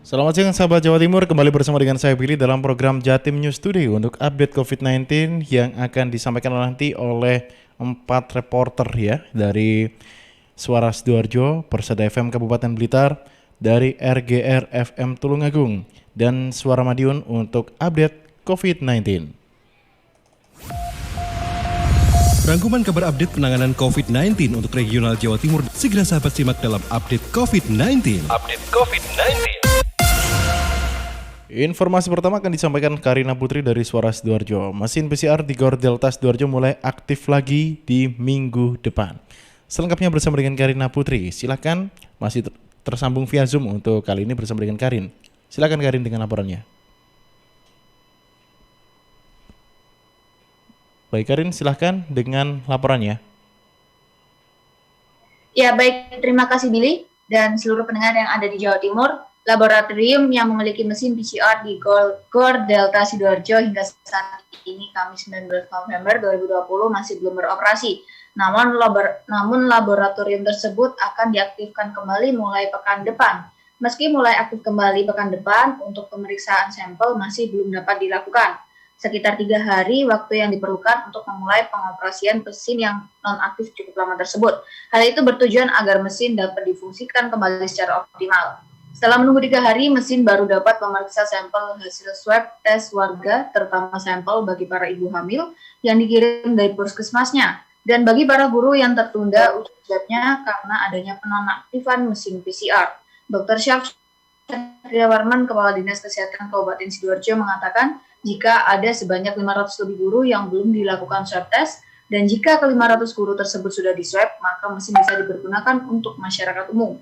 Selamat siang sahabat Jawa Timur, kembali bersama dengan saya Billy dalam program Jatim News Today untuk update COVID-19 yang akan disampaikan nanti oleh 4 reporter ya dari Suara Sidoarjo, Persada FM Kabupaten Blitar, dari RGR FM Tulungagung, dan Suara Madiun untuk update COVID-19. Rangkuman kabar update penanganan COVID-19 untuk regional Jawa Timur segera sahabat simak dalam update COVID-19. Informasi pertama akan disampaikan Karina Putri dari Suara Sidoarjo. Mesin PCR di Gor Delta Sidoarjo mulai aktif lagi di minggu depan. Selengkapnya bersama dengan Karina Putri. Silakan, masih tersambung via Zoom untuk kali ini bersama dengan Karin. Silakan Karin dengan laporannya. Baik Karin, silahkan dengan laporannya. Ya baik, terima kasih Billy dan seluruh pendengar yang ada di Jawa Timur. Laboratorium yang memiliki mesin PCR di Gor Delta Sidoarjo hingga saat ini Kamis 19 November 2020 masih belum beroperasi. Namun laboratorium tersebut akan diaktifkan kembali mulai pekan depan. Meski mulai aktif kembali pekan depan, untuk pemeriksaan sampel masih belum dapat dilakukan. Sekitar 3 hari waktu yang diperlukan untuk memulai pengoperasian mesin yang non-aktif cukup lama tersebut. Hal itu bertujuan agar mesin dapat difungsikan kembali secara optimal. Setelah menunggu 3 hari, mesin baru dapat memeriksa sampel hasil swab tes warga, terutama sampel bagi para ibu hamil yang dikirim dari puskesmasnya, dan bagi para guru yang tertunda uji swabnya karena adanya penonaktifan mesin PCR. Dr. Syafriawarman, Kepala Dinas Kesehatan Kabupaten Sidoarjo mengatakan, jika ada sebanyak 500 lebih guru yang belum dilakukan swab test, dan jika ke-500 guru tersebut sudah di-swab, maka mesin bisa dipergunakan untuk masyarakat umum.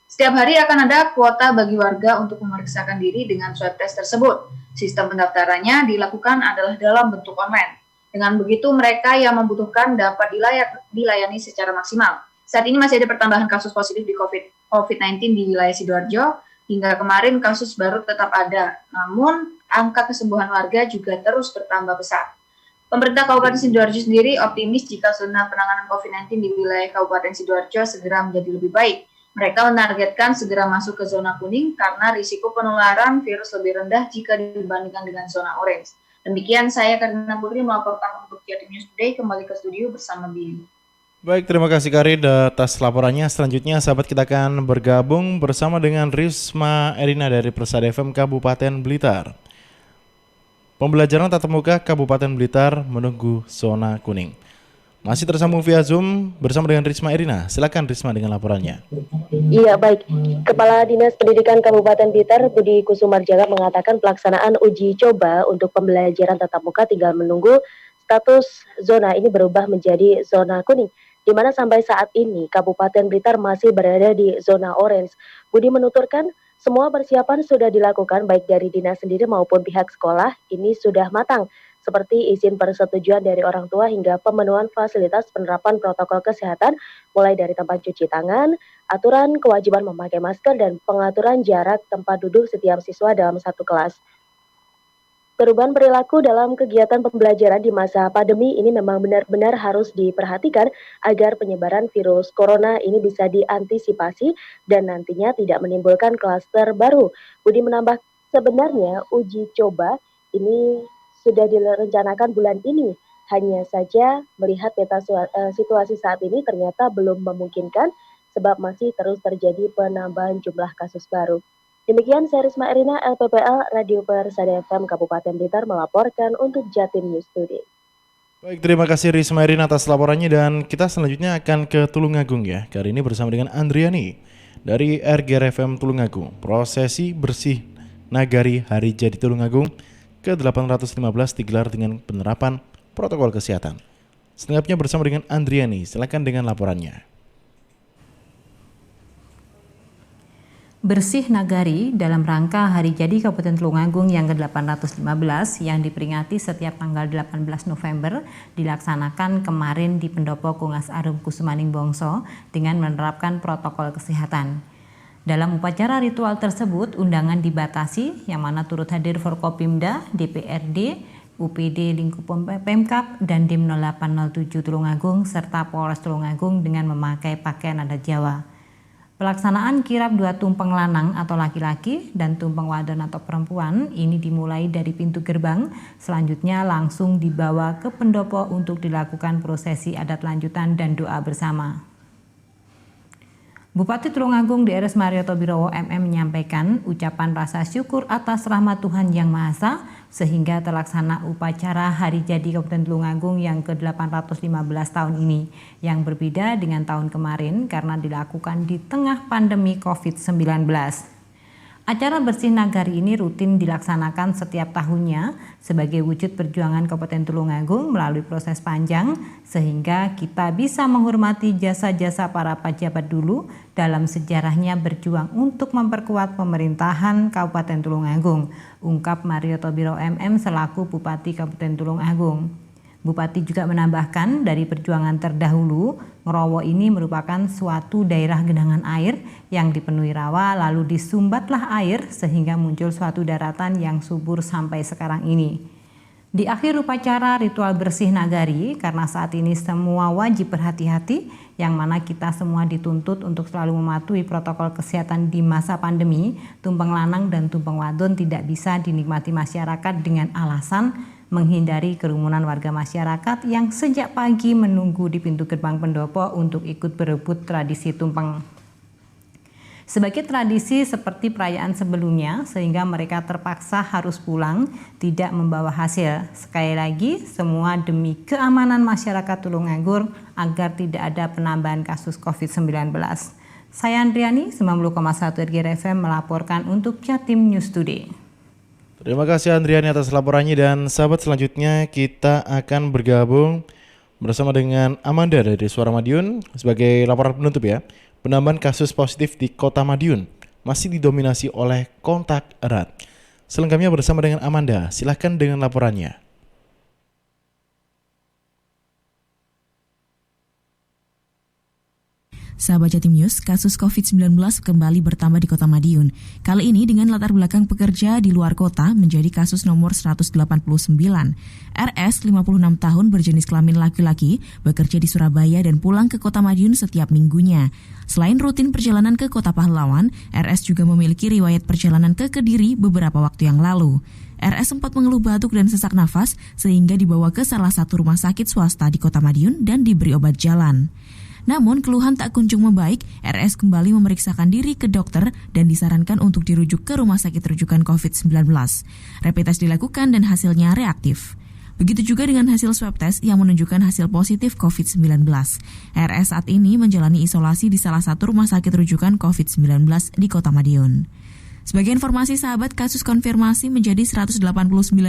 Setiap hari akan ada kuota bagi warga untuk memeriksakan diri dengan swab test tersebut. Sistem pendaftarannya dilakukan adalah dalam bentuk online. Dengan begitu, mereka yang membutuhkan dapat dilayani secara maksimal. Saat ini masih ada pertambahan kasus positif di COVID-19 di wilayah Sidoarjo. Hingga kemarin kasus baru tetap ada, namun angka kesembuhan warga juga terus bertambah besar. Pemerintah Kabupaten Sidoarjo sendiri optimis jika zona penanganan COVID-19 di wilayah Kabupaten Sidoarjo segera menjadi lebih baik. Mereka menargetkan segera masuk ke zona kuning karena risiko penularan virus lebih rendah jika dibandingkan dengan zona orange. Demikian saya Karina Putri melaporkan untuk Jatim News Today, kembali ke studio bersama Billy. Baik, terima kasih Karin atas laporannya. Selanjutnya sahabat kita akan bergabung bersama dengan Risma Erina dari Persada FM Kabupaten Blitar. Pembelajaran tatap muka Kabupaten Blitar menunggu zona kuning. Masih tersambung via Zoom bersama dengan Risma Erina. Silakan Risma dengan laporannya. Iya baik, Kepala Dinas Pendidikan Kabupaten Blitar Budi Kusumarjaga mengatakan pelaksanaan uji coba untuk pembelajaran tatap muka tinggal menunggu status zona ini berubah menjadi zona kuning, di mana sampai saat ini Kabupaten Blitar masih berada di zona orange. Budi menuturkan semua persiapan sudah dilakukan baik dari dinas sendiri maupun pihak sekolah ini sudah matang, seperti izin persetujuan dari orang tua hingga pemenuhan fasilitas penerapan protokol kesehatan mulai dari tempat cuci tangan, aturan kewajiban memakai masker, dan pengaturan jarak tempat duduk setiap siswa dalam satu kelas. Perubahan perilaku dalam kegiatan pembelajaran di masa pandemi ini memang benar-benar harus diperhatikan agar penyebaran virus corona ini bisa diantisipasi dan nantinya tidak menimbulkan klaster baru. Budi menambah sebenarnya uji coba ini sudah direncanakan bulan ini. Hanya saja melihat peta situasi saat ini ternyata belum memungkinkan sebab masih terus terjadi penambahan jumlah kasus baru. Demikian saya Risma Erina, LPPL Radio Persada FM Kabupaten Blitar melaporkan untuk Jatim News Today. Baik, terima kasih Risma Erina atas laporannya dan kita selanjutnya akan ke Tulungagung ya. Kali ini bersama dengan Andriani dari RGR FM Tulungagung. Prosesi bersih Nagari Hari Jadi Tulungagung ke-815 digelar dengan penerapan protokol kesehatan. Selengkapnya bersama dengan Andriani, silakan dengan laporannya. Bersih Nagari dalam rangka Hari Jadi Kabupaten Tulungagung yang ke-815 yang diperingati setiap tanggal 18 November dilaksanakan kemarin di Pendopo Kungas Arum Kusumaning Bongso dengan menerapkan protokol kesehatan. Dalam upacara ritual tersebut, undangan dibatasi yang mana turut hadir Forkopimda, DPRD, UPD Lingkup Pemkab, dan Dim 0807 Tulungagung serta Polres Tulungagung dengan memakai pakaian adat Jawa. Pelaksanaan kirap 2 tumpeng lanang atau laki-laki dan tumpeng wadon atau perempuan ini dimulai dari pintu gerbang, selanjutnya langsung dibawa ke pendopo untuk dilakukan prosesi adat lanjutan dan doa bersama. Bupati Tulungagung Drs Marioto Birowo MM menyampaikan ucapan rasa syukur atas rahmat Tuhan Yang Maha Esa sehingga terlaksana upacara Hari Jadi Kabupaten Tulungagung yang ke-815 tahun ini yang berbeda dengan tahun kemarin karena dilakukan di tengah pandemi COVID-19. Acara bersih nagari ini rutin dilaksanakan setiap tahunnya sebagai wujud perjuangan Kabupaten Tulungagung melalui proses panjang sehingga kita bisa menghormati jasa-jasa para pejabat dulu dalam sejarahnya berjuang untuk memperkuat pemerintahan Kabupaten Tulungagung, ungkap Marioto Birowo MM selaku Bupati Kabupaten Tulungagung. Bupati juga menambahkan dari perjuangan terdahulu, Ngerowo ini merupakan suatu daerah genangan air yang dipenuhi rawa lalu disumbatlah air sehingga muncul suatu daratan yang subur sampai sekarang ini. Di akhir upacara ritual bersih nagari karena saat ini semua wajib berhati-hati yang mana kita semua dituntut untuk selalu mematuhi protokol kesehatan di masa pandemi, tumpeng lanang dan tumpeng wadon tidak bisa dinikmati masyarakat dengan alasan menghindari kerumunan warga masyarakat yang sejak pagi menunggu di pintu gerbang pendopo untuk ikut berebut tradisi tumpeng. Sebagai tradisi seperti perayaan sebelumnya sehingga mereka terpaksa harus pulang tidak membawa hasil. Sekali lagi semua demi keamanan masyarakat Tulungagung agar tidak ada penambahan kasus COVID-19. Saya Andriani, 90,1 RGR FM melaporkan untuk Jatim News Today. Terima kasih Andriani atas laporannya dan sahabat selanjutnya kita akan bergabung bersama dengan Amanda dari Suara Madiun sebagai laporan penutup ya. Penambahan kasus positif di Kota Madiun masih didominasi oleh kontak erat. Selengkapnya bersama dengan Amanda, silahkan dengan laporannya. Sahabat Jatim News, kasus COVID-19 kembali bertambah di Kota Madiun. Kali ini dengan latar belakang pekerja di luar kota menjadi kasus nomor 189. RS 56 tahun berjenis kelamin laki-laki bekerja di Surabaya dan pulang ke Kota Madiun setiap minggunya. Selain rutin perjalanan ke Kota Pahlawan, RS juga memiliki riwayat perjalanan ke Kediri beberapa waktu yang lalu. RS sempat mengeluh batuk dan sesak nafas sehingga dibawa ke salah satu rumah sakit swasta di Kota Madiun dan diberi obat jalan. Namun keluhan tak kunjung membaik, RS kembali memeriksakan diri ke dokter dan disarankan untuk dirujuk ke rumah sakit rujukan COVID-19. Rapid test dilakukan dan hasilnya reaktif. Begitu juga dengan hasil swab test yang menunjukkan hasil positif COVID-19. RS saat ini menjalani isolasi di salah satu rumah sakit rujukan COVID-19 di Kota Madiun. Sebagai informasi sahabat, kasus konfirmasi menjadi 189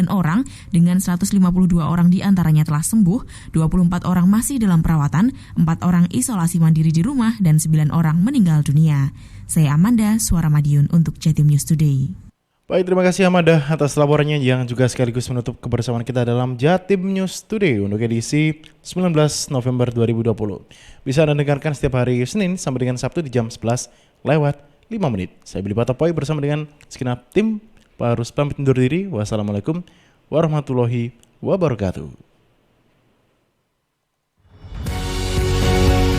orang dengan 152 orang diantaranya telah sembuh, 24 orang masih dalam perawatan, 4 orang isolasi mandiri di rumah, dan 9 orang meninggal dunia. Saya Amanda, Suara Madiun untuk Jatim News Today. Baik, terima kasih Amanda atas laporannya yang juga sekaligus menutup kebersamaan kita dalam Jatim News Today untuk edisi 19 November 2020. Bisa Anda dengarkan setiap hari Senin sampai dengan Sabtu di jam 11 lewat 5 menit. Saya Billy Patopoy bersama dengan segenap tim harus pamit undur diri. Wassalamualaikum warahmatullahi wabarakatuh.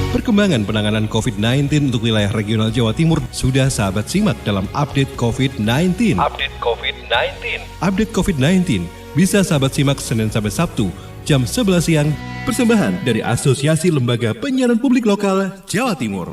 Perkembangan penanganan COVID-19 untuk wilayah regional Jawa Timur sudah sahabat simak dalam update COVID-19. Update COVID-19 bisa sahabat simak Senin sampai Sabtu jam 11 siang. Persembahan dari Asosiasi Lembaga Penyiaran Publik Lokal Jawa Timur.